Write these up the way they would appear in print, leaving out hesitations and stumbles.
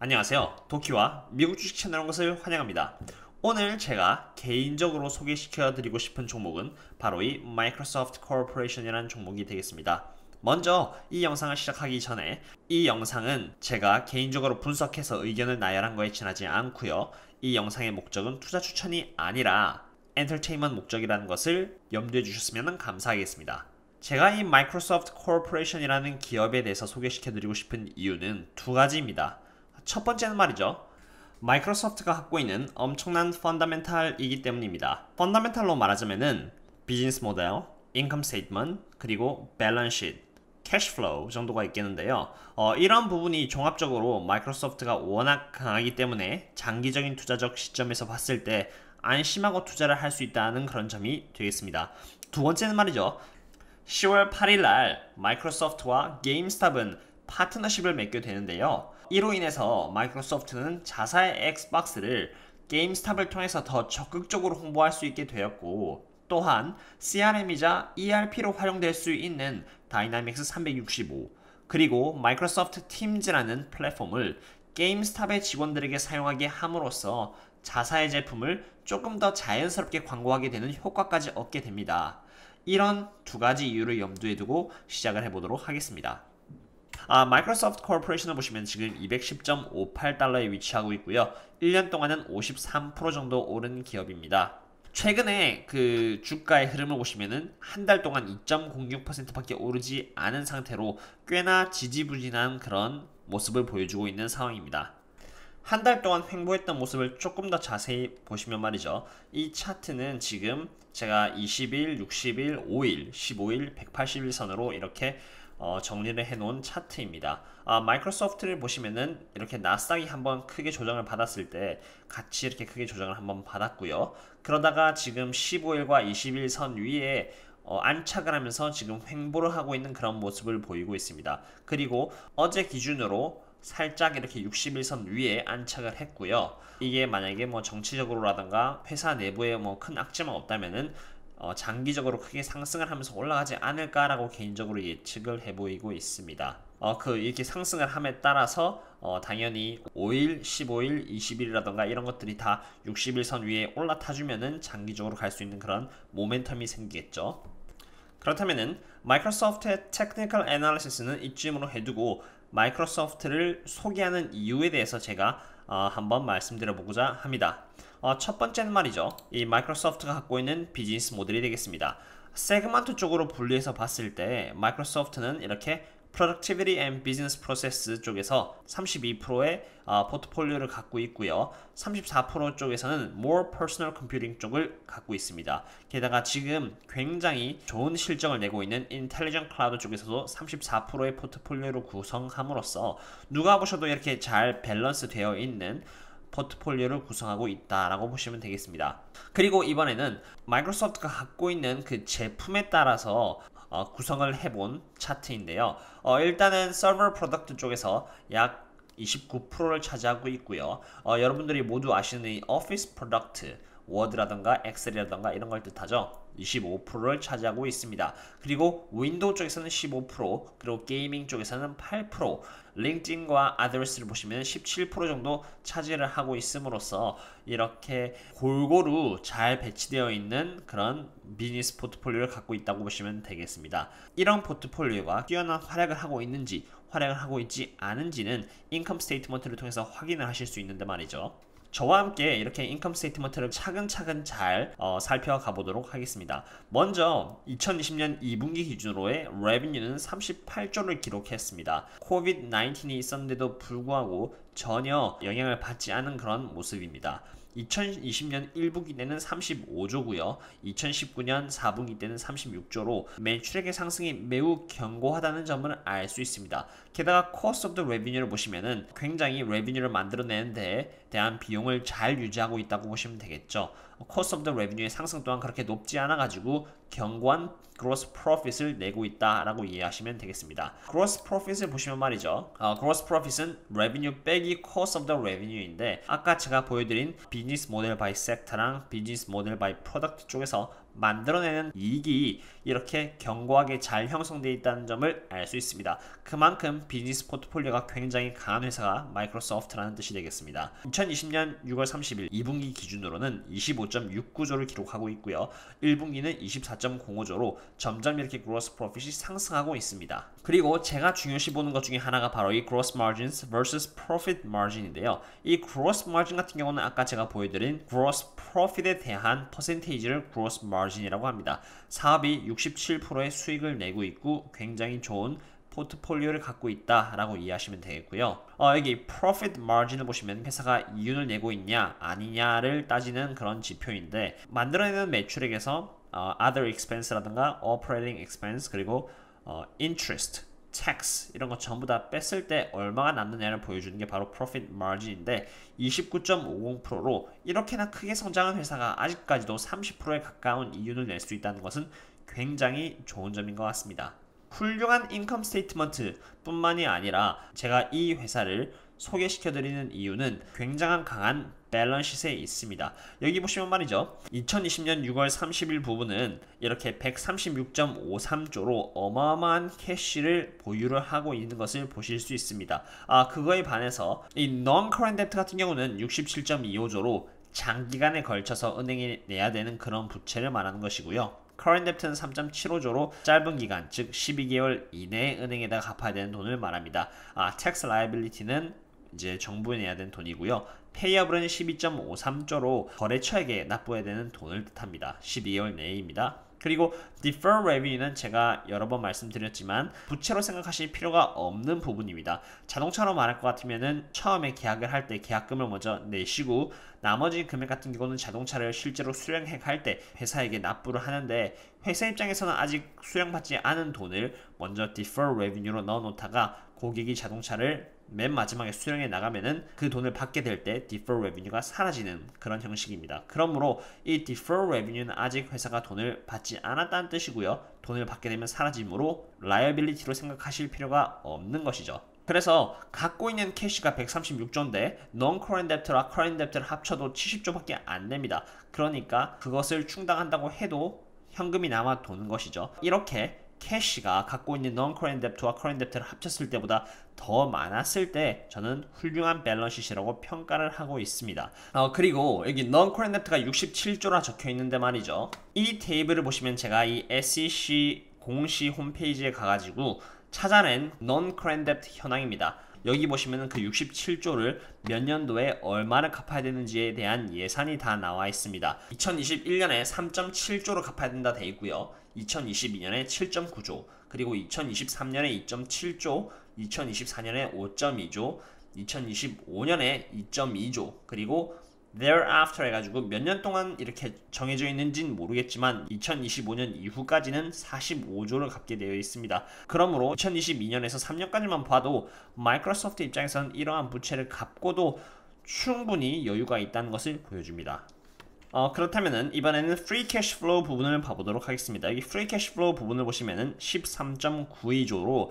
안녕하세요. 도키와 미국 주식 채널 온 것을 환영합니다. 오늘 제가 개인적으로 소개시켜 드리고 싶은 종목은 바로 이 마이크로소프트 코퍼레이션이라는 종목이 되겠습니다. 먼저 이 영상을 시작하기 전에 이 영상은 제가 개인적으로 분석해서 의견을 나열한 거에 지나지 않고요. 이 영상의 목적은 투자 추천이 아니라 엔터테인먼트 목적이라는 것을 염두에 주셨으면 감사하겠습니다. 제가 이 마이크로소프트 코퍼레이션이라는 기업에 대해서 소개시켜 드리고 싶은 이유는 두 가지입니다. 첫 번째는 말이죠. 마이크로소프트가 갖고 있는 엄청난 펀더멘탈이기 때문입니다. 펀더멘탈로 말하자면은 비즈니스 모델, 인컴 스테이트먼트, 그리고 밸런스 시트, 캐시플로우 정도가 있겠는데요. 이런 부분이 종합적으로 마이크로소프트가 워낙 강하기 때문에 장기적인 투자적 시점에서 봤을 때 안심하고 투자를 할 수 있다는 그런 점이 되겠습니다. 두 번째는 말이죠. 10월 8일 날 마이크로소프트와 게임스탑은 파트너십을 맺게 되는데요. 이로 인해서 마이크로소프트는 자사의 엑스박스를 게임스탑을 통해서 더 적극적으로 홍보할 수 있게 되었고, 또한 CRM이자 ERP로 활용될 수 있는 다이나믹스 365 그리고 마이크로소프트 팀즈라는 플랫폼을 게임스탑의 직원들에게 사용하게 함으로써 자사의 제품을 조금 더 자연스럽게 광고하게 되는 효과까지 얻게 됩니다. 이런 두 가지 이유를 염두에 두고 시작을 해보도록 하겠습니다. 마이크로소프트 코퍼레이션을 보시면 지금 210.58달러에 위치하고 있고요. 1년 동안은 53% 정도 오른 기업입니다. 최근에 그 주가의 흐름을 보시면은 한 달 동안 2.06%밖에 오르지 않은 상태로 꽤나 지지부진한 그런 모습을 보여주고 있는 상황입니다. 한 달 동안 횡보했던 모습을 조금 더 자세히 보시면 말이죠. 이 차트는 지금 제가 20일, 60일, 5일, 15일, 180일 선으로 이렇게 정리를 해놓은 차트입니다. 마이크로소프트를 보시면은 이렇게 나스닥이 한번 크게 조정을 받았을 때 같이 이렇게 크게 조정을 한번 받았고요. 그러다가 지금 15일과 20일 선 위에 안착을 하면서 지금 횡보를 하고 있는 그런 모습을 보이고 있습니다. 그리고 어제 기준으로 살짝 이렇게 60일선 위에 안착을 했고요. 이게 만약에 뭐 정치적으로라던가 회사 내부에 뭐 큰 악재만 없다면은 장기적으로 크게 상승을 하면서 올라가지 않을까라고 개인적으로 예측을 해보이고 있습니다. 이렇게 상승을 함에 따라서 당연히 5일, 15일, 20일이라던가 이런 것들이 다 60일선 위에 올라타주면은 장기적으로 갈 수 있는 그런 모멘텀이 생기겠죠. 그렇다면은 마이크로소프트의 테크니컬 애널리시스는 이쯤으로 해두고 마이크로소프트를 소개하는 이유에 대해서 제가 한번 말씀드려 보고자 합니다. 첫 번째는 말이죠. 이 마이크로소프트가 갖고 있는 비즈니스 모델이 되겠습니다. 세그먼트 쪽으로 분리해서 봤을 때 마이크로소프트는 이렇게 Productivity and Business Process 쪽에서 32%의 포트폴리오를 갖고 있고요. 34% 쪽에서는 More Personal Computing 쪽을 갖고 있습니다. 게다가 지금 굉장히 좋은 실적을 내고 있는 Intelligent Cloud 쪽에서도 34%의 포트폴리오를 구성함으로써 누가 보셔도 이렇게 잘 밸런스 되어 있는 포트폴리오를 구성하고 있다라고 보시면 되겠습니다. 그리고 이번에는 마이크로소프트가 갖고 있는 그 제품에 따라서 구성을 해본 차트인데요. 일단은 서버 프로덕트 쪽에서 약 29%를 차지하고 있고요. 여러분들이 모두 아시는 이 오피스 프로덕트, 워드라던가 엑셀이라던가 이런 걸 뜻하죠. 25%를 차지하고 있습니다. 그리고 윈도우 쪽에서는 15%, 그리고 게이밍 쪽에서는 8%, 링크드인과 아더스를 보시면 17% 정도 차지를 하고 있음으로써 이렇게 골고루 잘 배치되어 있는 그런 비즈니스 포트폴리오를 갖고 있다고 보시면 되겠습니다. 이런 포트폴리오가 뛰어난 활약을 하고 있는지 활약을 하고 있지 않은지는 인컴 스테이트먼트를 통해서 확인을 하실 수 있는데 말이죠. 저와 함께 이렇게 인컴 스테이트먼트를 차근차근 잘 살펴가 보도록 하겠습니다. 먼저 2020년 2분기 기준으로의 레비뉴는 38조를 기록했습니다. 코비드-19이 있었는데도 불구하고 전혀 영향을 받지 않은 그런 모습입니다. 2020년 1분기 때는 35조고요. 2019년 4분기 때는 36조로 매출액의 상승이 매우 견고하다는 점을 알 수 있습니다. 게다가 Cost of the Revenue를 보시면은 굉장히 레비뉴를 만들어내는 데 대한 비용을 잘 유지하고 있다고 보시면 되겠죠. Cost of the Revenue의 상승 또한 그렇게 높지 않아가지고 견고한 Gross Profit을 내고 있다라고 이해하시면 되겠습니다. Gross Profit을 보시면 말이죠. Gross Profit은 Revenue 빼기 Cost of the Revenue인데 아까 제가 보여드린 Business Model by Sector랑 Business Model by Product 쪽에서 만들어내는 이익이 이렇게 견고하게 잘 형성되어 있다는 점을 알 수 있습니다. 그만큼 비즈니스 포트폴리오가 굉장히 강한 회사가 마이크로소프트라는 뜻이 되겠습니다. 2020년 6월 30일 2분기 기준으로는 25.69조를 기록하고 있고요. 1분기는 24.05조로 점점 이렇게 gross profit이 상승하고 있습니다. 그리고 제가 중요시 보는 것 중에 하나가 바로 이 gross margins vs profit margin인데요. 이 gross margin 같은 경우는 아까 제가 보여드린 gross profit에 대한 퍼센테이지를 gross margin이라고 합니다. 사업이 67%의 수익을 내고 있고 굉장히 좋은 포트폴리오를 갖고 있다라고 이해하시면 되겠고요. 여기 profit margin을 보시면 회사가 이윤을 내고 있냐 아니냐를 따지는 그런 지표인데 만들어내는 매출액에서 other expense라든가 operating expense 그리고 interest, tax 이런 거 전부 다 뺐을 때 얼마가 남느냐를 보여주는 게 바로 profit margin인데 29.50%로 이렇게나 크게 성장한 회사가 아직까지도 30%에 가까운 이윤을 낼 수 있다는 것은 굉장히 좋은 점인 것 같습니다. 훌륭한 인컴 스테이트먼트 뿐만이 아니라 제가 이 회사를 소개시켜드리는 이유는 굉장한 강한 밸런시트에 있습니다. 여기 보시면 말이죠. 2020년 6월 30일 부분은 이렇게 136.53조로 어마어마한 캐시를 보유를 하고 있는 것을 보실 수 있습니다. 그거에 반해서 이 non-current debt 같은 경우는 67.25조로 장기간에 걸쳐서 은행에 내야 되는 그런 부채를 말하는 것이고요. current debt는 3.75조로 짧은 기간, 즉 12개월 이내에 은행에다 갚아야 되는 돈을 말합니다. tax liability는 이제 정부에 내야 되는 돈이고요. payable은 12.53조로 거래처에게 납부해야 되는 돈을 뜻합니다. 12개월 내입니다. 그리고 deferred revenue는 제가 여러 번 말씀드렸지만 부채로 생각하실 필요가 없는 부분입니다. 자동차로 말할 것 같으면은 처음에 계약을 할 때 계약금을 먼저 내시고 나머지 금액 같은 경우는 자동차를 실제로 수령해 갈 때 회사에게 납부를 하는데 회사 입장에서는 아직 수령받지 않은 돈을 먼저 deferred revenue로 넣어 놓다가 고객이 자동차를 맨 마지막에 수령해 나가면은 그 돈을 받게 될 때 deferred revenue가 사라지는 그런 형식입니다. 그러므로 이 deferred revenue는 아직 회사가 돈을 받지 않았다는 뜻이고요. 돈을 받게 되면 사라지므로 liability로 생각하실 필요가 없는 것이죠. 그래서 갖고 있는 캐시가 136조인데 non-current debt와 current debt를 합쳐도 70조밖에 안 됩니다. 그러니까 그것을 충당한다고 해도 현금이 남아 도는 것이죠. 이렇게 캐시가 갖고 있는 non-current debt와 current debt를 합쳤을 때보다 더 많았을 때 저는 훌륭한 밸런스시트라고 평가를 하고 있습니다. 그리고 여기 non-current debt가 67조라 적혀 있는데 말이죠. 이 테이블을 보시면 제가 이 SEC 공시 홈페이지에 가가지고 찾아낸 non-current debt 현황입니다. 여기 보시면 그 67조를 몇 년도에 얼마를 갚아야 되는지에 대한 예산이 다 나와 있습니다. 2021년에 3.7조를 갚아야 된다 돼 있고요. 2022년에 7.9조, 그리고 2023년에 2.7조, 2024년에 5.2조, 2025년에 2.2조, 그리고 thereafter 해가지고 몇 년 동안 이렇게 정해져 있는지는 모르겠지만 2025년 이후까지는 45조를 갚게 되어 있습니다. 그러므로 2022년에서 3년까지만 봐도 마이크로소프트 입장에서는 이러한 부채를 갚고도 충분히 여유가 있다는 것을 보여줍니다. 그렇다면은 이번에는 free cash flow 부분을 봐보도록 하겠습니다. 여기 free cash flow 부분을 보시면은 13.92조로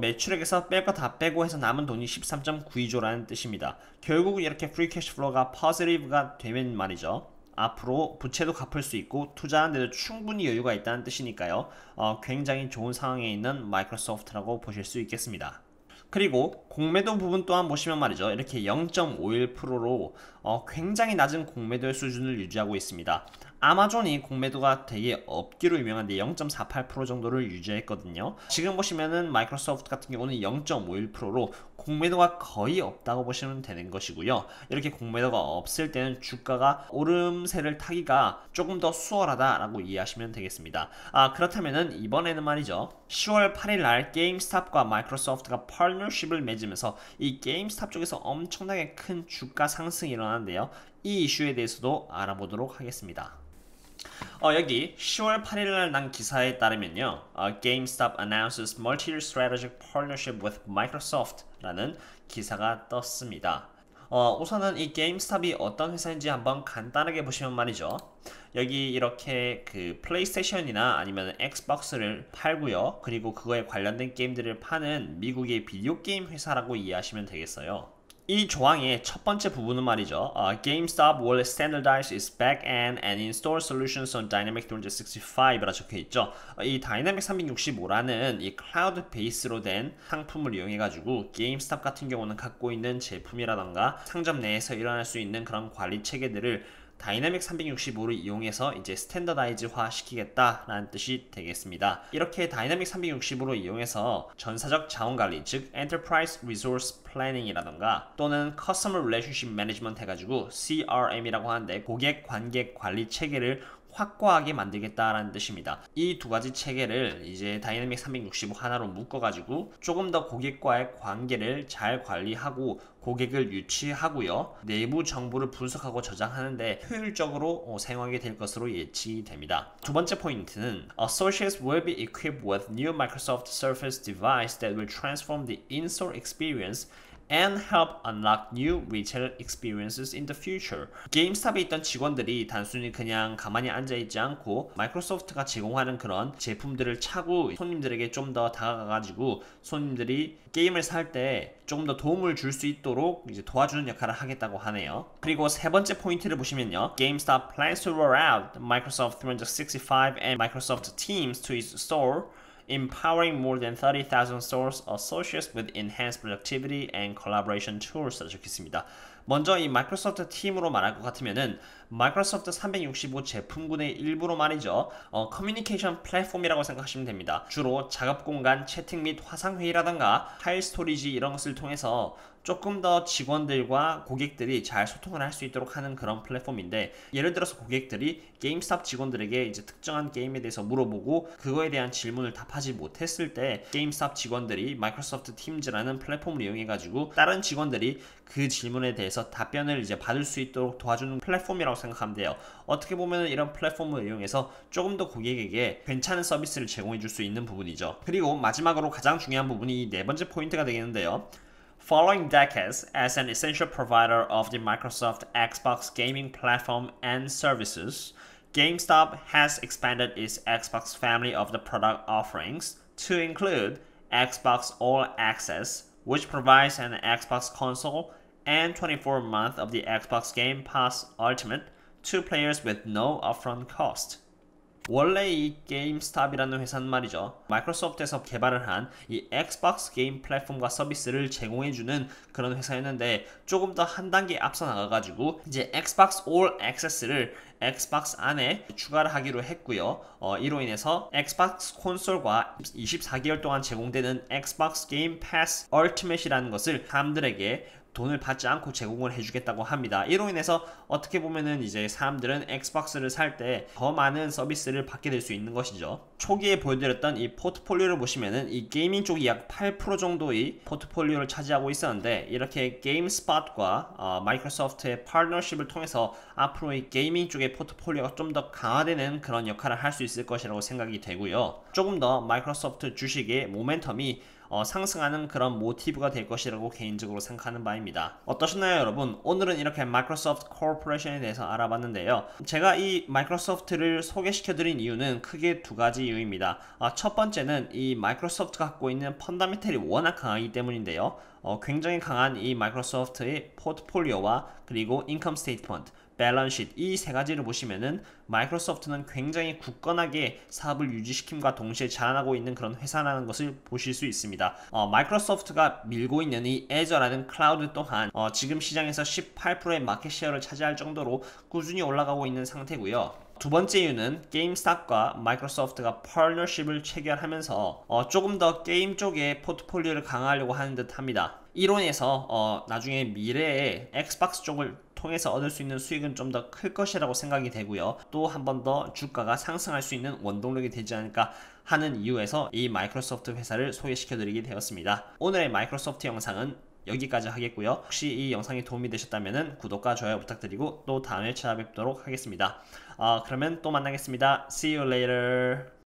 매출액에서 뺄 거 다 빼고 해서 남은 돈이 13.92조라는 뜻입니다. 결국 이렇게 free cash flow가 positive가 되면 말이죠. 앞으로 부채도 갚을 수 있고 투자하는데도 충분히 여유가 있다는 뜻이니까요. 굉장히 좋은 상황에 있는 마이크로소프트라고 보실 수 있겠습니다. 그리고 공매도 부분 또한 보시면 말이죠. 이렇게 0.51%로 굉장히 낮은 공매도의 수준을 유지하고 있습니다. 아마존이 공매도가 되게 없기로 유명한데 0.48% 정도를 유지했거든요. 지금 보시면은 마이크로소프트 같은 경우는 0.51%로 공매도가 거의 없다고 보시면 되는 것이고요. 이렇게 공매도가 없을 때는 주가가 오름세를 타기가 조금 더 수월하다라고 이해하시면 되겠습니다. 그렇다면은 이번에는 말이죠. 10월 8일 날 게임스탑과 마이크로소프트가 파트너십을 맺으면서 이 게임스탑 쪽에서 엄청나게 큰 주가 상승이 일어나는데요. 이 이슈에 대해서도 알아보도록 하겠습니다. 여기 10월 8일 난 기사에 따르면요. GameStop announces multi-year strategic partnership with Microsoft 라는 기사가 떴습니다. 우선은 이 게임스탑이 어떤 회사인지 한번 간단하게 보시면 말이죠. 여기 이렇게 그 플레이스테이션이나 아니면 엑스박스를 팔고요. 그리고 그거에 관련된 게임들을 파는 미국의 비디오 게임 회사라고 이해하시면 되겠어요. 이 조항의 첫 번째 부분은 말이죠. GameStop will standardize its back-end and install solutions on Dynamic 365이라 적혀 있죠. 이 Dynamic 365라는 이 클라우드 베이스로 된 상품을 이용해 가지고 GameStop 같은 경우는 갖고 있는 제품이라던가 상점 내에서 일어날 수 있는 그런 관리 체계들을 다이내믹 365를 이용해서 이제 스탠더다이즈화 시키겠다라는 뜻이 되겠습니다. 이렇게 다이내믹 365로 이용해서 전사적 자원 관리, 즉 Enterprise Resource Planning이라던가 또는 Customer Relationship Management 해가지고 CRM이라고 하는데 고객 관계 관리 체계를 확고하게 만들겠다라는 뜻입니다. 이 두 가지 체계를 이제 다이내믹 365 하나로 묶어가지고 조금 더 고객과의 관계를 잘 관리하고 고객을 유치하고요. 내부 정보를 분석하고 저장하는데 효율적으로 사용하게 될 것으로 예측됩니다. 두 번째 포인트는 Associates will be equipped with new Microsoft Surface device that will transform the in-store experience and help unlock new retail experiences in the future. 게임스탑에 있던 직원들이 단순히 그냥 가만히 앉아있지 않고 마이크로소프트가 제공하는 그런 제품들을 차고 손님들에게 좀 더 다가가가지고 손님들이 게임을 살 때 조금 더 도움을 줄 수 있도록 이제 도와주는 역할을 하겠다고 하네요. 그리고 세 번째 포인트를 보시면요. GameStop plans to roll out Microsoft 365 and Microsoft Teams to its store, empowering more than 30,000 stores associates with enhanced productivity and collaboration tools. 적혀 있습니다. 먼저 이 마이크로소프트 팀으로 말할 것 같으면은 마이크로소프트 365 제품군의 일부로 말이죠. 커뮤니케이션 플랫폼이라고 생각하시면 됩니다. 주로 작업 공간, 채팅 및 화상 회의라던가 파일 스토리지 이런 것을 통해서 조금 더 직원들과 고객들이 잘 소통을 할 수 있도록 하는 그런 플랫폼인데, 예를 들어서 고객들이 게임스탑 직원들에게 이제 특정한 게임에 대해서 물어보고 그거에 대한 질문을 답하지 못했을 때 게임스탑 직원들이 마이크로소프트 팀즈라는 플랫폼을 이용해 가지고 다른 직원들이 그 질문에 대해서 답변을 이제 받을 수 있도록 도와주는 플랫폼이라고 생각하면 돼요. 어떻게 보면 이런 플랫폼을 이용해서 조금 더 고객에게 괜찮은 서비스를 제공해 줄 수 있는 부분이죠. 그리고 마지막으로 가장 중요한 부분이 이 네 번째 포인트가 되겠는데요. Following decades as an essential provider of the Microsoft Xbox gaming platform and services, GameStop has expanded its Xbox family of the product offerings to include Xbox All Access, which provides an Xbox console and 24-month of the Xbox Game Pass Ultimate to players with no upfront cost. 원래 이 게임스탑이라는 회사는 말이죠. 마이크로소프트에서 개발을 한 이 엑스박스 게임 플랫폼과 서비스를 제공해주는 그런 회사였는데 조금 더 한 단계 앞서 나가가지고 이제 엑스박스 올 액세스를 엑스박스 안에 추가를 하기로 했고요. 이로 인해서 엑스박스 콘솔과 24개월 동안 제공되는 엑스박스 게임 패스 얼티밋이라는 것을 사람들에게 돈을 받지 않고 제공을 해주겠다고 합니다. 이로 인해서 어떻게 보면은 이제 사람들은 엑스박스를 살 때 더 많은 서비스를 받게 될 수 있는 것이죠. 초기에 보여드렸던 이 포트폴리오를 보시면은 이 게이밍 쪽이 약 8% 정도의 포트폴리오를 차지하고 있었는데, 이렇게 게임스팟과 마이크로소프트의 파트너십을 통해서 앞으로 이 게이밍 쪽의 포트폴리오가 좀 더 강화되는 그런 역할을 할 수 있을 것이라고 생각이 되고요. 조금 더 마이크로소프트 주식의 모멘텀이 상승하는 그런 모티브가 될 것이라고 개인적으로 생각하는 바입니다. 어떠셨나요, 여러분? 오늘은 이렇게 마이크로소프트 코퍼레이션에 대해서 알아봤는데요. 제가 이 마이크로소프트를 소개시켜드린 이유는 크게 두 가지 이유입니다. 첫 번째는 이 마이크로소프트가 갖고 있는 펀더멘털이 워낙 강하기 때문인데요. 굉장히 강한 이 마이크로소프트의 포트폴리오와 그리고 인컴 스테이트먼트, 밸런시트, 이 세 가지를 보시면은 마이크로소프트는 굉장히 굳건하게 사업을 유지시킴과 동시에 자라나고 있는 그런 회사라는 것을 보실 수 있습니다. 마이크로소프트가 밀고 있는 이 애저라는 클라우드 또한 지금 시장에서 18%의 마켓 셰어를 차지할 정도로 꾸준히 올라가고 있는 상태고요. 두 번째 이유는 게임스탑과 마이크로소프트가 파트너십을 체결하면서 조금 더 게임 쪽의 포트폴리오를 강화하려고 하는 듯 합니다. 이론에서 나중에 미래에 엑스박스 쪽을 통해서 얻을 수 있는 수익은 좀 더 클 것이라고 생각이 되고요. 또 한 번 더 주가가 상승할 수 있는 원동력이 되지 않을까 하는 이유에서 이 마이크로소프트 회사를 소개시켜드리게 되었습니다. 오늘의 마이크로소프트 영상은 여기까지 하겠고요. 혹시 이 영상이 도움이 되셨다면 구독과 좋아요 부탁드리고 또 다음에 찾아뵙도록 하겠습니다. 그러면 또 만나겠습니다. See you later.